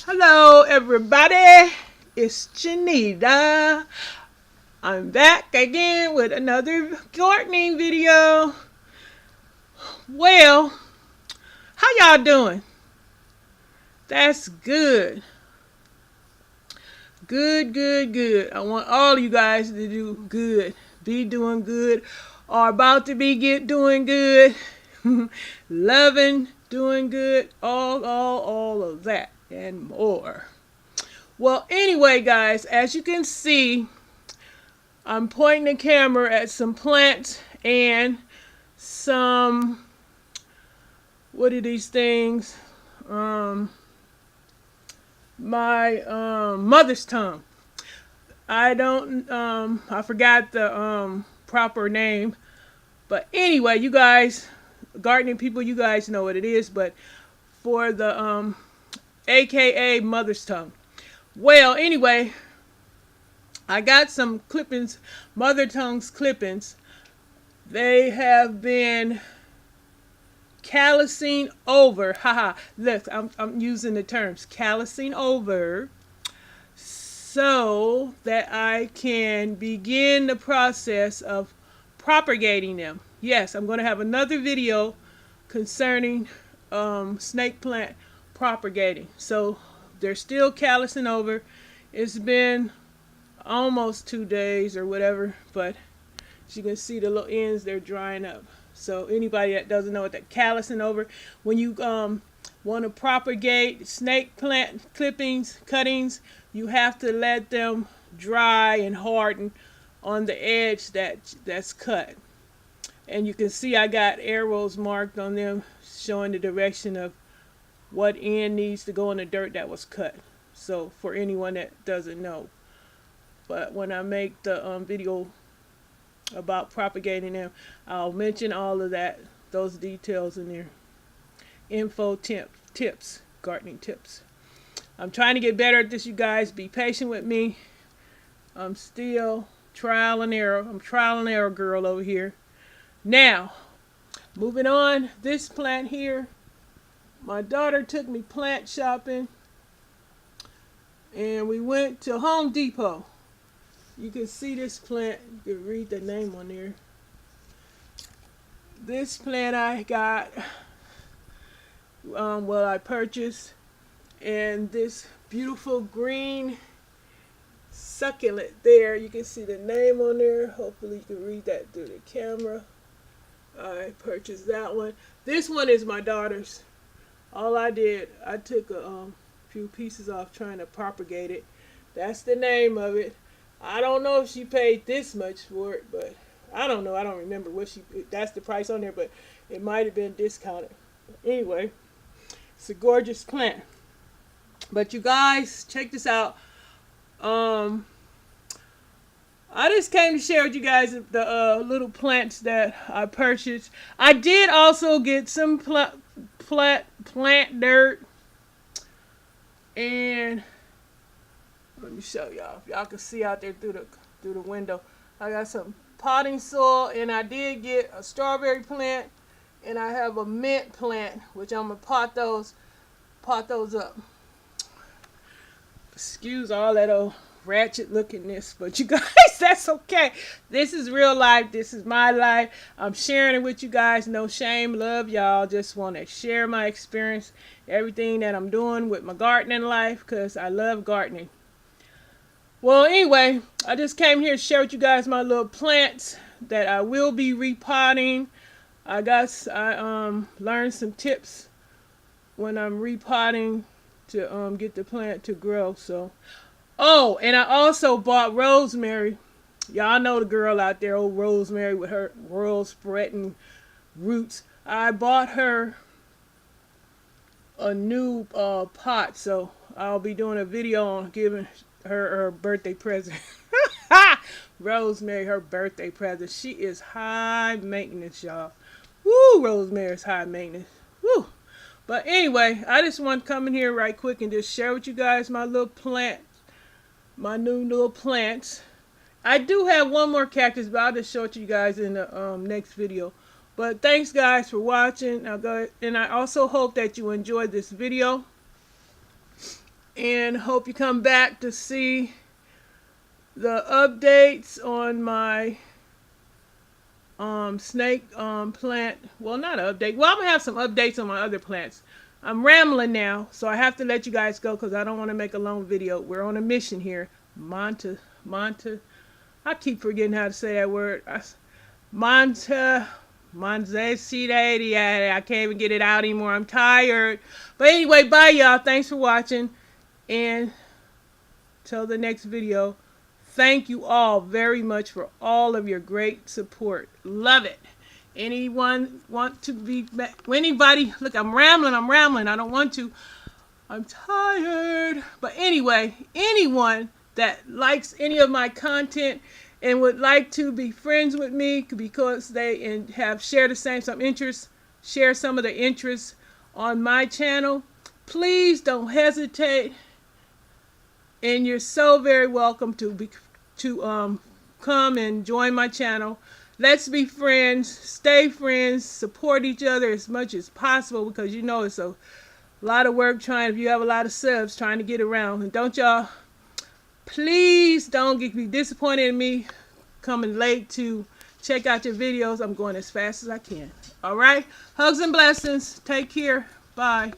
Hello everybody, it's Janita. I'm back again with another gardening video. Well, how y'all doing? That's good. Good. I want all you guys to do good. Be doing good or about to be doing good. Loving, doing good, all of that and more. Well, anyway, guys, as you can see, I'm pointing the camera at some plants and some, what are these things? My mother's tongue. I forgot the proper name. But anyway, you guys, gardening people, you guys know what it is. But for the AKA mother's tongue. Well, anyway, I got some clippings, mother tongue's clippings. They have been callousing over. Haha, look, I'm using the terms callousing over so that I can begin the process of propagating them. Yes, I'm going to have another video concerning snake plant propagating. So they're still callousing over. It's been almost 2 days or whatever, but as you can see, the little ends, they're drying up. So anybody that doesn't know what that callousing over, when you want to propagate snake plant clippings, cuttings, you have to let them dry and harden on the edge that's cut. And you can see I got arrows marked on them showing the direction of what end needs to go in the dirt that was cut. So for anyone that doesn't know. But when I make the video about propagating them, I'll mention all of that, those details in there. Info tips, gardening tips. I'm trying to get better at this, you guys. Be patient with me. I'm still trial and error. I'm trial and error girl over here. Now, moving on, this plant here, my daughter took me plant shopping and we went to Home Depot. You can see this plant, you can read the name on there. This plant I got, I purchased, and this beautiful green succulent there. You can see the name on there. Hopefully you can read that through the camera. I purchased that one. This one is my daughter's. All I did, I took a few pieces off trying to propagate it. That's the name of it. I don't know if she paid this much for it, but I don't know. I don't remember what that's the price on there, but it might have been discounted. Anyway, it's a gorgeous plant. But you guys, check this out. I just came to share with you guys the little plants that I purchased. I did also get some plant dirt, and let me show y'all. If y'all can see out there through the window, I got some potting soil, and I did get a strawberry plant, and I have a mint plant, which I'm gonna pot those up. Excuse all that old ratchet lookingness, but you guys, that's okay. This is real life. This is my life. I'm sharing it with you guys. No shame. Love y'all. Just want to share my experience, everything that I'm doing with my gardening life, because I love gardening. Well, anyway, I just came here to share with you guys my little plants that I will be repotting. I learned some tips when I'm repotting to get the plant to grow. So, oh, and I also bought rosemary. Y'all know the girl out there, old Rosemary, with her world spreading roots. I bought her a new pot, so I'll be doing a video on giving her birthday present. Rosemary, her birthday present. She is high maintenance, y'all. Woo, Rosemary's high maintenance. Woo. But anyway, I just want to come in here right quick and just share with you guys my little plant, my new little plants. I do have one more cactus, but I'll just show it to you guys in the next video. But thanks guys for watching. And I also hope that you enjoyed this video. and hope you come back to see the updates on my snake plant. Well, not an update. Well, I'm gonna have some updates on my other plants. I'm rambling now, so I have to let you guys go because I don't want to make a long video. We're on a mission here. Monte. I keep forgetting how to say that word. Monte. I can't even get it out anymore. I'm tired. But anyway, bye y'all. Thanks for watching. And till the next video. Thank you all very much for all of your great support. Love it. Anyone want to be back? Anybody? Look, I'm rambling. I don't want to. I'm tired. But anyway, anyone that likes any of my content and would like to be friends with me because they have shared the some interests, share some of the interests on my channel, please don't hesitate. And you're so very welcome to come and join my channel. Let's be friends, stay friends, support each other as much as possible because you know it's a lot of work if you have a lot of subs trying to get around. And don't y'all, please don't be disappointed in me coming late to check out your videos. I'm going as fast as I can. All right? Hugs and blessings. Take care. Bye.